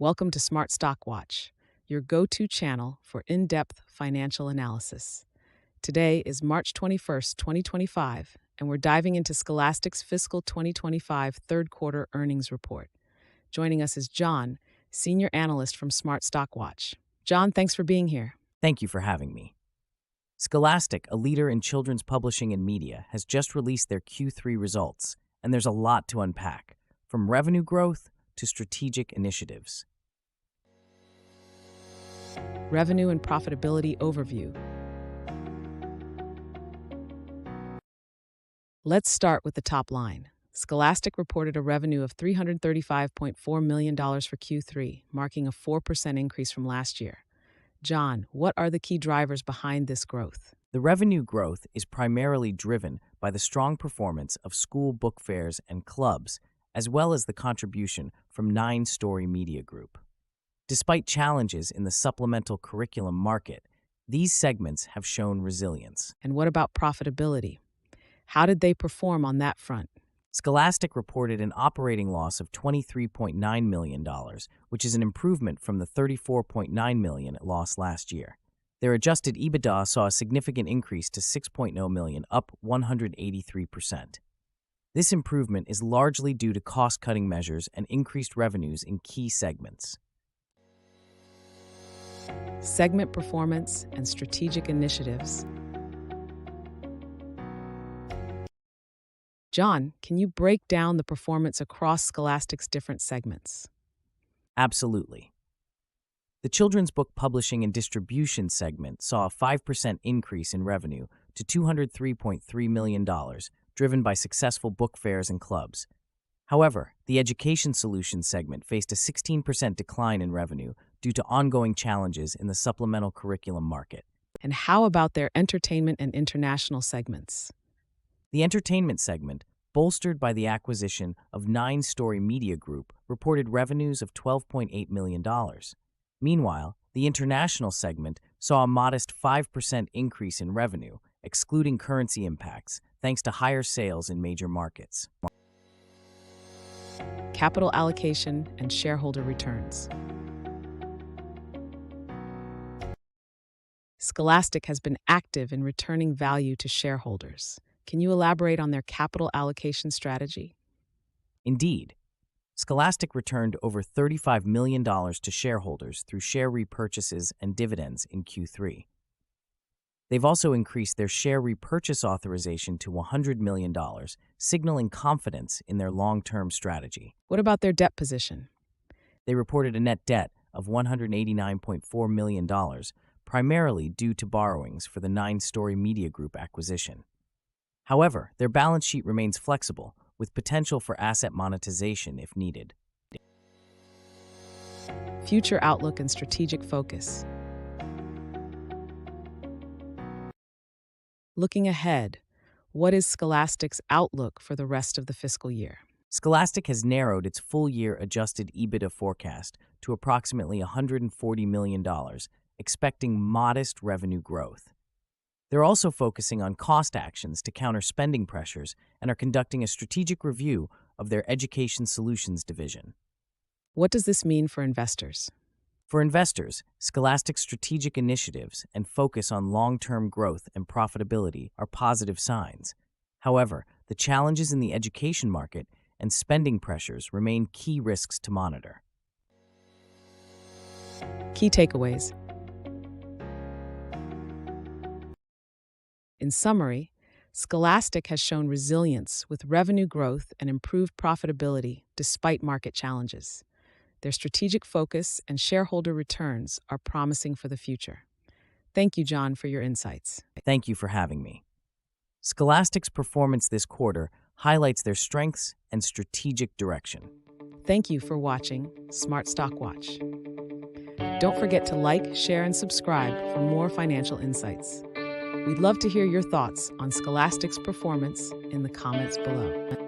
Welcome to Smart Stock Watch, your go-to channel for in-depth financial analysis. Today is March 21st, 2025, and we're diving into Scholastic's fiscal 2025 third quarter earnings report. Joining us is John, senior analyst from Smart Stock Watch. John, thanks for being here. Thank you for having me. Scholastic, a leader in children's publishing and media, has just released their Q3 results, and there's a lot to unpack, from revenue growth to strategic initiatives. Revenue and profitability overview. Let's start with the top line. Scholastic reported a revenue of $335.4 million for Q3, marking a 4% increase from last year. John, what are the key drivers behind this growth? The revenue growth is primarily driven by the strong performance of school book fairs and clubs, as well as the contribution from 9 Story Media Group. Despite challenges in the supplemental curriculum market, these segments have shown resilience. And what about profitability? How did they perform on that front? Scholastic reported an operating loss of $23.9 million, which is an improvement from the $34.9 million it lost last year. Their adjusted EBITDA saw a significant increase to $6.0 million, up 183%. This improvement is largely due to cost-cutting measures and increased revenues in key segments. Segment performance and strategic initiatives. John, can you break down the performance across Scholastic's different segments? Absolutely. The children's book publishing and distribution segment saw a 5% increase in revenue to $203.3 million, driven by successful book fairs and clubs. However, the education solutions segment faced a 16% decline in revenue due to ongoing challenges in the supplemental curriculum market. And how about their entertainment and international segments? The entertainment segment, bolstered by the acquisition of 9 Story Media Group, reported revenues of $12.8 million. Meanwhile, the international segment saw a modest 5% increase in revenue, excluding currency impacts, thanks to higher sales in major markets. Capital allocation and shareholder returns. Scholastic has been active in returning value to shareholders. Can you elaborate on their capital allocation strategy? Indeed, Scholastic returned over $35 million to shareholders through share repurchases and dividends in Q3. They've also increased their share repurchase authorization to $100 million, signaling confidence in their long-term strategy. What about their debt position? They reported a net debt of $189.4 million, primarily due to borrowings for the 9 Story Media Group acquisition. However, their balance sheet remains flexible, with potential for asset monetization if needed. Future outlook and strategic focus. Looking ahead, what is Scholastic's outlook for the rest of the fiscal year? Scholastic has narrowed its full-year adjusted EBITDA forecast to approximately $140 million, expecting modest revenue growth. They're also focusing on cost actions to counter spending pressures and are conducting a strategic review of their education solutions division. What does this mean for investors? For investors, Scholastic's strategic initiatives and focus on long-term growth and profitability are positive signs. However, the challenges in the education market and spending pressures remain key risks to monitor. Key takeaways. In summary, Scholastic has shown resilience with revenue growth and improved profitability despite market challenges. Their strategic focus and shareholder returns are promising for the future. Thank you, John, for your insights. Thank you for having me. Scholastic's performance this quarter highlights their strengths and strategic direction. Thank you for watching Smart Stock Watch. Don't forget to like, share, and subscribe for more financial insights. We'd love to hear your thoughts on Scholastic's performance in the comments below.